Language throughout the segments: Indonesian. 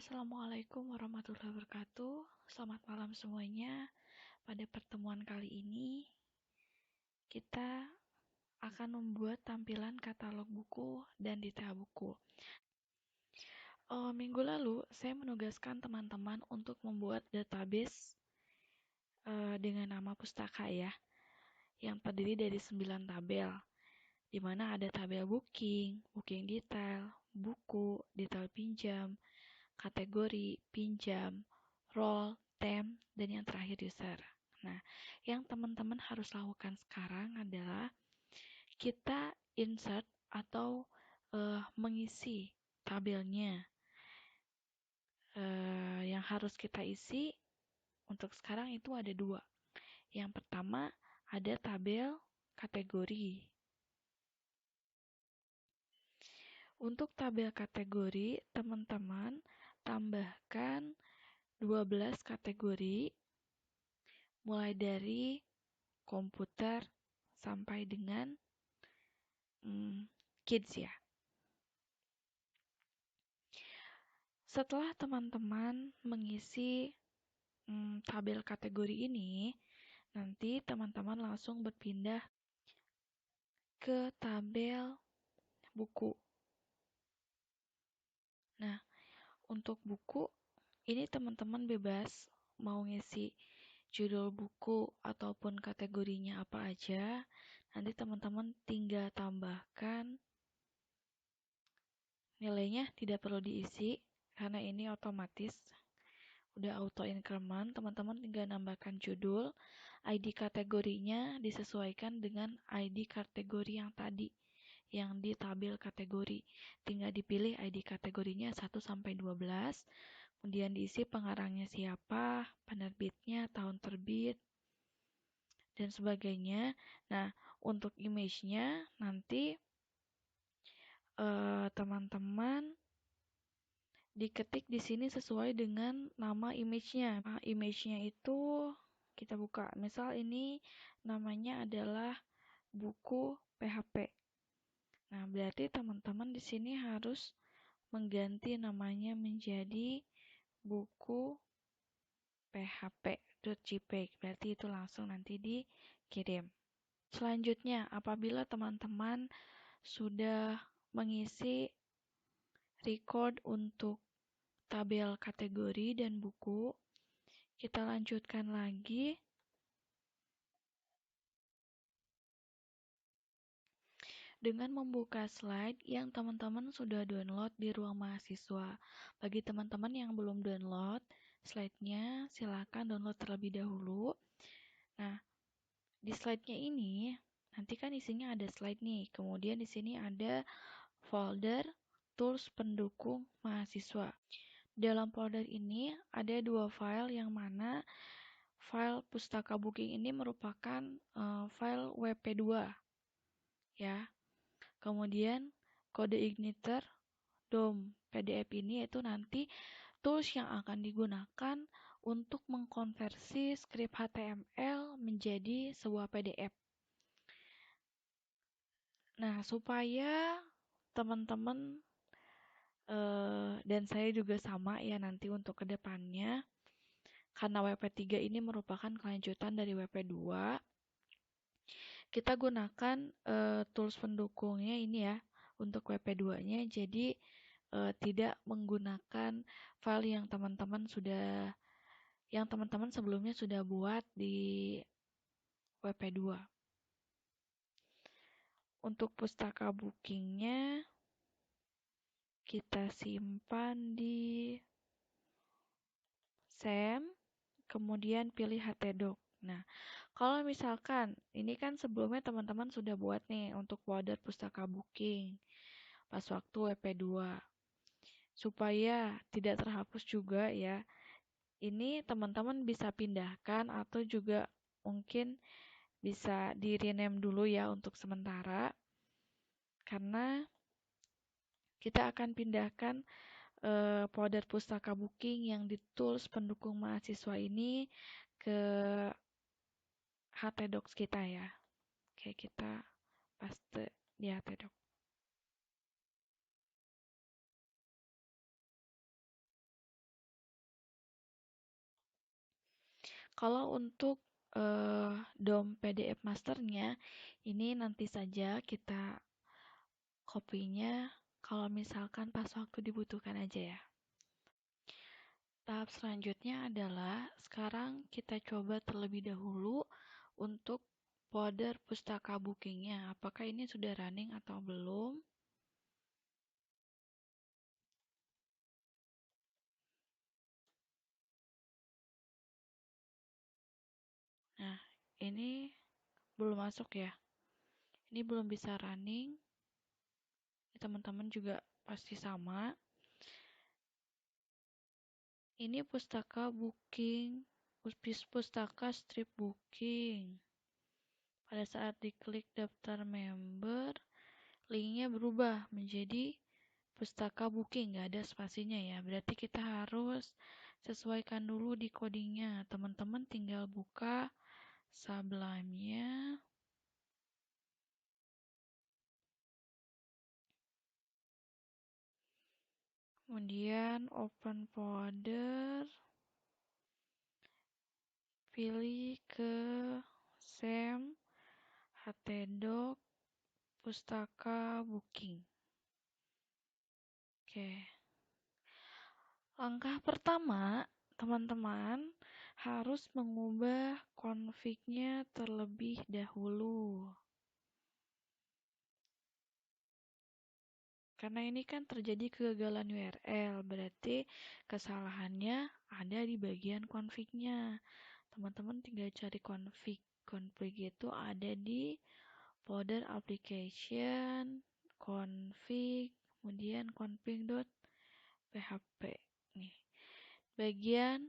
Assalamualaikum warahmatullahi wabarakatuh. Selamat malam semuanya. Pada pertemuan kali ini, kita akan membuat tampilan katalog buku dan detail buku. Minggu lalu, saya menugaskan teman-teman untuk membuat database dengan nama pustaka ya, yang terdiri dari 9 tabel, di mana ada tabel booking, booking detail, buku, detail pinjam, kategori, pinjam, role, temp, dan yang terakhir user. Nah, yang teman-teman harus lakukan sekarang adalah kita insert atau mengisi tabelnya. Yang harus kita isi untuk sekarang itu ada 2. Yang pertama ada tabel kategori. Untuk tabel kategori, teman-teman tambahkan 12 kategori mulai dari komputer sampai dengan kids ya. Setelah teman-teman mengisi tabel kategori ini, nanti teman-teman langsung berpindah ke tabel buku. Nah, untuk buku, ini teman-teman bebas mau ngisi judul buku ataupun kategorinya apa aja. Nanti teman-teman tinggal tambahkan, nilainya tidak perlu diisi karena ini otomatis udah auto increment. Teman-teman tinggal nambahkan judul, ID kategorinya disesuaikan dengan ID kategori yang tadi yang di tabel kategori. Tinggal dipilih ID kategorinya 1 sampai 12. Kemudian diisi pengarangnya siapa, penerbitnya, tahun terbit, dan sebagainya. Nah, untuk image-nya nanti teman-teman diketik di sini sesuai dengan nama image-nya. Nah, image-nya itu kita buka. Misal ini namanya adalah buku PHP. Nah, berarti teman-teman di sini harus mengganti namanya menjadi buku php.jpg. Berarti itu langsung nanti dikirim. Selanjutnya, apabila teman-teman sudah mengisi record untuk tabel kategori dan buku, kita lanjutkan lagi dengan membuka slide yang teman-teman sudah download di ruang mahasiswa. Bagi teman-teman yang belum download slide-nya, silakan download terlebih dahulu. Nah, di slide-nya ini nanti kan isinya ada slide nih. Kemudian di sini ada folder tools pendukung mahasiswa. Dalam folder ini ada 2 file yang mana file pustaka booking ini merupakan file WP2 ya. Kemudian kode igniter DOM PDF ini yaitu nanti tools yang akan digunakan untuk mengkonversi skrip HTML menjadi sebuah PDF. Nah, supaya teman-teman dan saya juga sama ya nanti untuk kedepannya, karena WP3 ini merupakan kelanjutan dari WP2, kita gunakan tools pendukungnya ini ya untuk WP2-nya, jadi tidak menggunakan file yang teman-teman sebelumnya sudah buat di WP2. Untuk pustaka bookingnya kita simpan di SAM, kemudian pilih htdoc. Nah, kalau misalkan ini kan sebelumnya teman-teman sudah buat nih untuk folder pustaka booking pas waktu WP2. Supaya tidak terhapus juga ya. Ini teman-teman bisa pindahkan atau juga mungkin bisa di rename dulu ya untuk sementara. Karena kita akan pindahkan folder pustaka booking yang di tools pendukung mahasiswa ini ke htdocs kita ya. Oke, kita paste di htdocs. Kalau untuk DOM PDF masternya, ini nanti saja kita kopinya kalau misalkan pas waktu dibutuhkan aja ya. Tahap selanjutnya adalah sekarang kita coba terlebih dahulu untuk folder pustaka bookingnya. Apakah ini sudah running atau belum? Nah, ini belum masuk ya. Ini belum bisa running. Teman-teman juga pasti sama. Ini pustaka booking, pustaka strip booking. Pada saat diklik daftar member, linknya berubah menjadi pustaka booking, nggak ada spasinya ya. Berarti kita harus sesuaikan dulu di codingnya. Teman-teman tinggal buka Sublime-nya. Kemudian open folder. Pilih ke SEM, htdoc, pustaka booking. Oke. Langkah pertama, teman-teman harus mengubah config-nya terlebih dahulu. Karena ini kan terjadi kegagalan URL, berarti kesalahannya ada di bagian config-nya. Teman-teman tinggal cari config. Config itu ada di folder application, config, kemudian config.php. Nih, bagian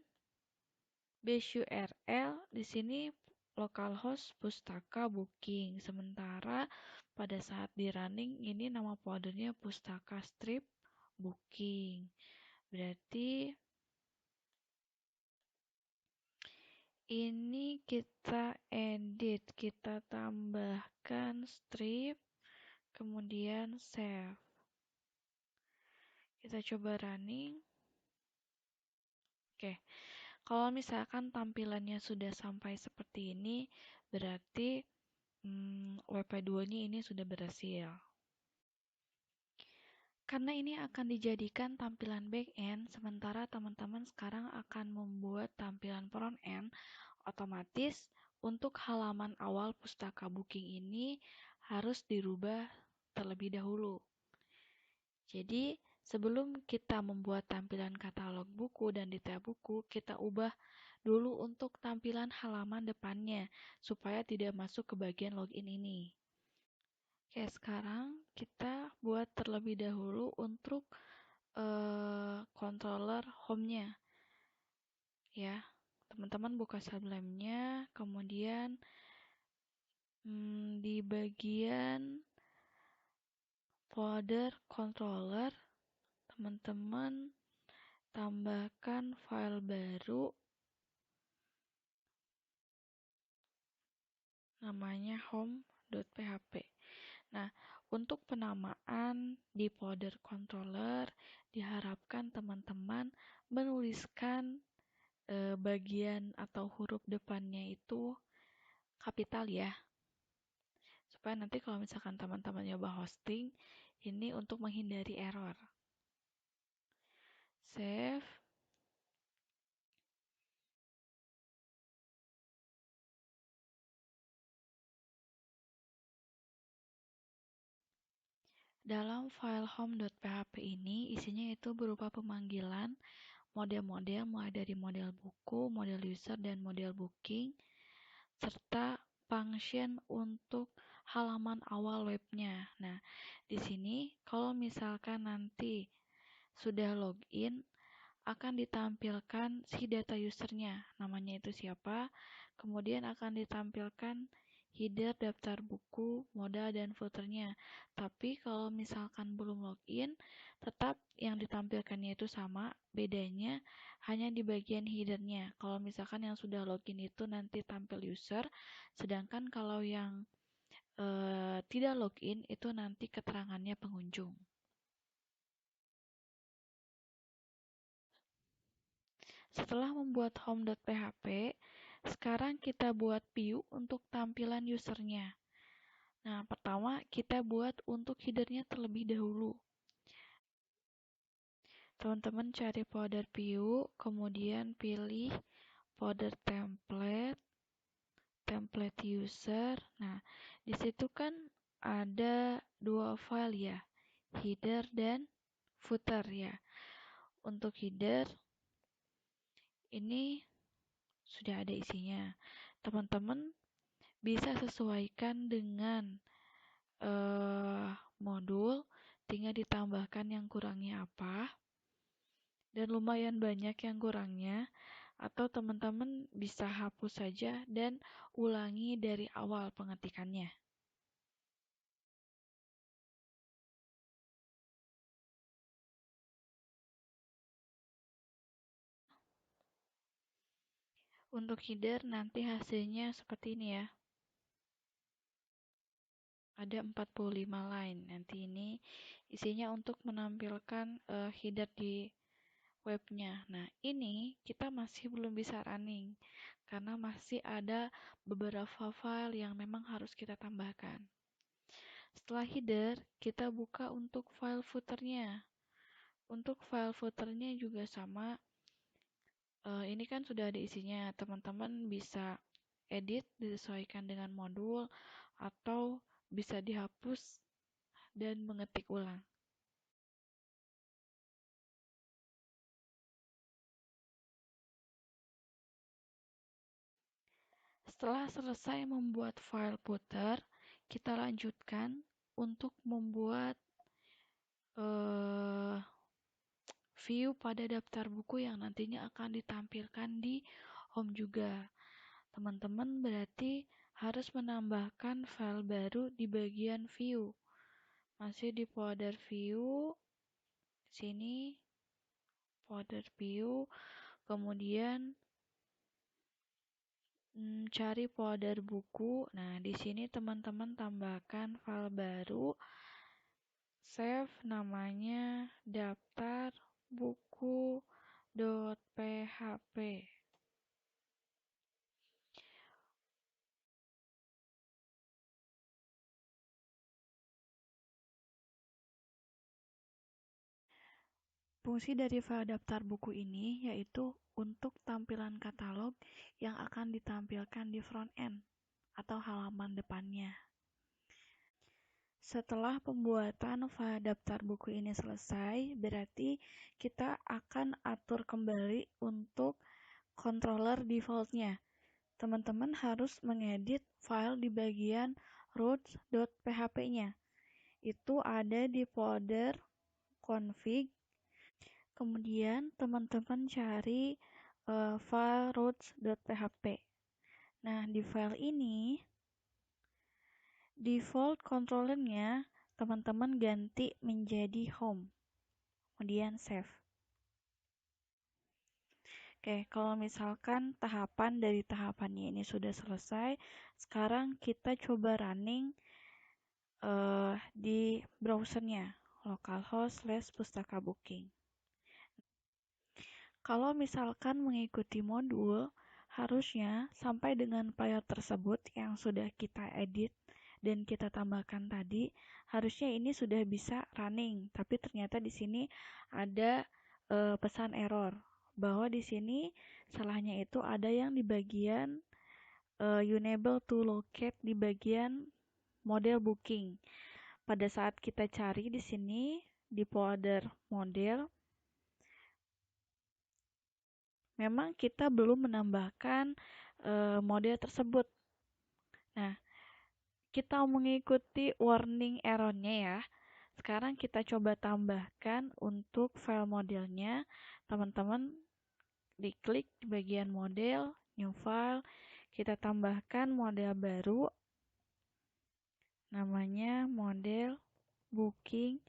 base URL di sini localhost pustaka booking. Sementara pada saat di running ini nama foldernya pustaka strip booking. Berarti ini kita edit, kita tambahkan strip, kemudian save. Kita coba running. Oke, kalau misalkan tampilannya sudah sampai seperti ini, berarti WP2-nya ini sudah berhasil. Karena ini akan dijadikan tampilan back-end, sementara teman-teman sekarang akan membuat tampilan front-end, otomatis untuk halaman awal pustaka booking ini harus dirubah terlebih dahulu. Jadi, sebelum kita membuat tampilan katalog buku dan detail buku, kita ubah dulu untuk tampilan halaman depannya, supaya tidak masuk ke bagian login ini. Oke, sekarang kita buat terlebih dahulu untuk controller home-nya. Ya, teman-teman buka Sublime-nya, kemudian di bagian folder controller, teman-teman tambahkan file baru namanya home.php. Nah, untuk penamaan di folder controller diharapkan teman-teman menuliskan bagian atau huruf depannya itu kapital ya. Supaya nanti kalau misalkan teman-teman nyoba hosting, ini untuk menghindari error. Save. Dalam file home.php ini isinya itu berupa pemanggilan model-model mulai dari model buku, model user, dan model booking, serta function untuk halaman awal webnya. Nah, di sini kalau misalkan nanti sudah login, akan ditampilkan si data usernya, namanya itu siapa, kemudian akan ditampilkan header daftar buku, modal, dan footernya. Tapi kalau misalkan belum login, tetap yang ditampilkannya itu sama, bedanya hanya di bagian headernya. Kalau misalkan yang sudah login itu nanti tampil user, sedangkan kalau yang tidak login itu nanti keterangannya pengunjung. Setelah membuat home.php, Sekarang kita buat view untuk tampilan usernya. Nah, pertama kita buat untuk headernya terlebih dahulu. Teman-teman cari folder view, kemudian pilih folder template user. Nah, di situ kan ada dua file ya, header dan footer ya. Untuk header ini sudah ada isinya. Teman-teman bisa sesuaikan dengan modul, tinggal ditambahkan yang kurangnya apa, dan lumayan banyak yang kurangnya, atau teman-teman bisa hapus saja dan ulangi dari awal pengetikannya. Untuk header nanti hasilnya seperti ini ya. Ada 45 line. Nanti ini isinya untuk menampilkan header di webnya. Nah, ini kita masih belum bisa running karena masih ada beberapa file yang memang harus kita tambahkan. Setelah header, kita buka untuk file footernya. Untuk file footernya juga sama. Ini kan sudah ada isinya. Teman-teman bisa edit disesuaikan dengan modul atau bisa dihapus dan mengetik ulang. Setelah selesai membuat file footer, kita lanjutkan untuk membuat view pada daftar buku yang nantinya akan ditampilkan di home juga. Teman-teman berarti harus menambahkan file baru di bagian view. Masih di folder view, sini folder view, kemudian cari folder buku. Nah, di sini teman-teman tambahkan file baru, save namanya daftar buku.php. Fungsi dari file daftar buku ini yaitu untuk tampilan katalog yang akan ditampilkan di front end atau halaman depannya. Setelah pembuatan file daftar buku ini selesai, berarti kita akan atur kembali untuk controller defaultnya. Teman-teman harus mengedit file di bagian root.php-nya. Itu ada di folder config. Kemudian teman-teman cari file root.php. Nah, di file ini default controllernya teman-teman ganti menjadi home. Kemudian save. Oke, kalau misalkan tahapan dari tahapannya ini sudah selesai, sekarang kita coba running di browsernya localhost/pustaka-booking. Kalau misalkan mengikuti modul, harusnya sampai dengan file tersebut yang sudah kita edit dan kita tambahkan tadi, harusnya ini sudah bisa running. Tapi ternyata di sini ada pesan error bahwa di sini salahnya itu ada yang di bagian unable to locate di bagian model booking. Pada saat kita cari di sini di folder model, memang kita belum menambahkan model tersebut. Nah, kita mengikuti warning error-nya ya. Sekarang kita coba tambahkan untuk file modelnya. Teman-teman diklik di bagian model, new file. Kita tambahkan model baru. Namanya model booking.php.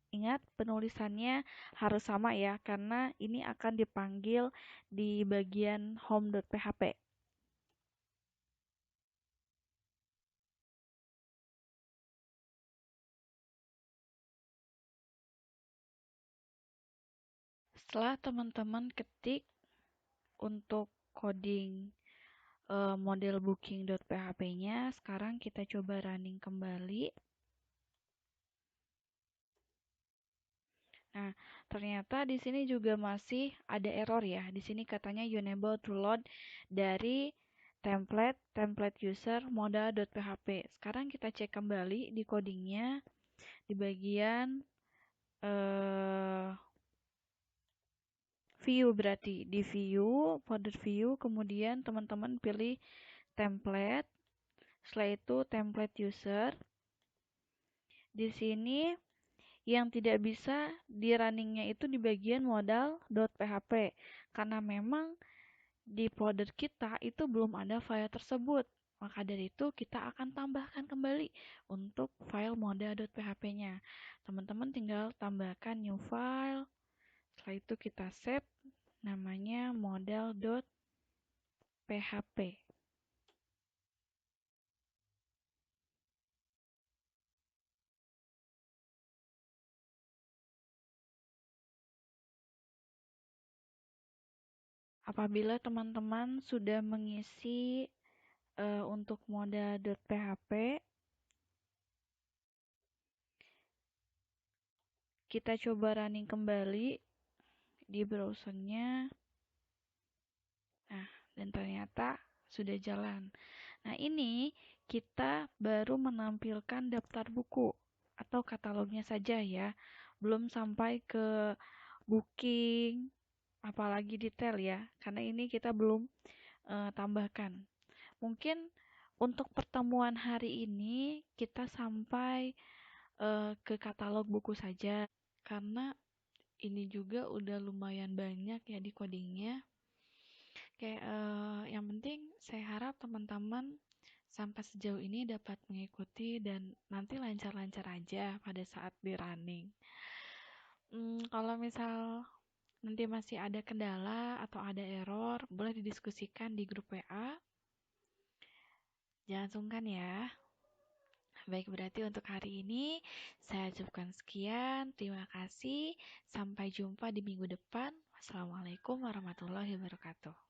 Ingat penulisannya harus sama ya, karena ini akan dipanggil di bagian home.php. Setelah teman-teman ketik untuk coding model booking.php-nya. Sekarang kita coba running kembali. Nah, ternyata di sini juga masih ada error ya. Di sini katanya unable to load dari template user modal.php. Sekarang kita cek kembali di codingnya di bagian view, berarti di view, folder view, kemudian teman-teman pilih template, setelah itu template user. Di sini yang tidak bisa di runningnya itu di bagian modal.php karena memang di folder kita itu belum ada file tersebut. Maka dari itu kita akan tambahkan kembali untuk file modal.php-nya. Teman-teman tinggal tambahkan new file. Setelah itu kita save namanya modal.php. Apabila teman-teman sudah mengisi untuk modal.php, kita coba running kembali di browsernya. Nah, dan ternyata sudah jalan. Nah, ini kita baru menampilkan daftar buku atau katalognya saja ya. Belum sampai ke booking, apalagi detail ya. Karena ini kita belum tambahkan. Mungkin untuk pertemuan hari ini kita sampai ke katalog buku saja. Karena ini juga udah lumayan banyak ya di codingnya. Kayak yang penting saya harap teman-teman sampai sejauh ini dapat mengikuti dan nanti lancar-lancar aja pada saat di running. Kalau misal nanti masih ada kendala atau ada error, boleh didiskusikan di grup WA. Jangan sungkan ya. Baik, berarti untuk hari ini saya cukupkan sekian. Terima kasih. Sampai jumpa di minggu depan. Wassalamualaikum warahmatullahi wabarakatuh.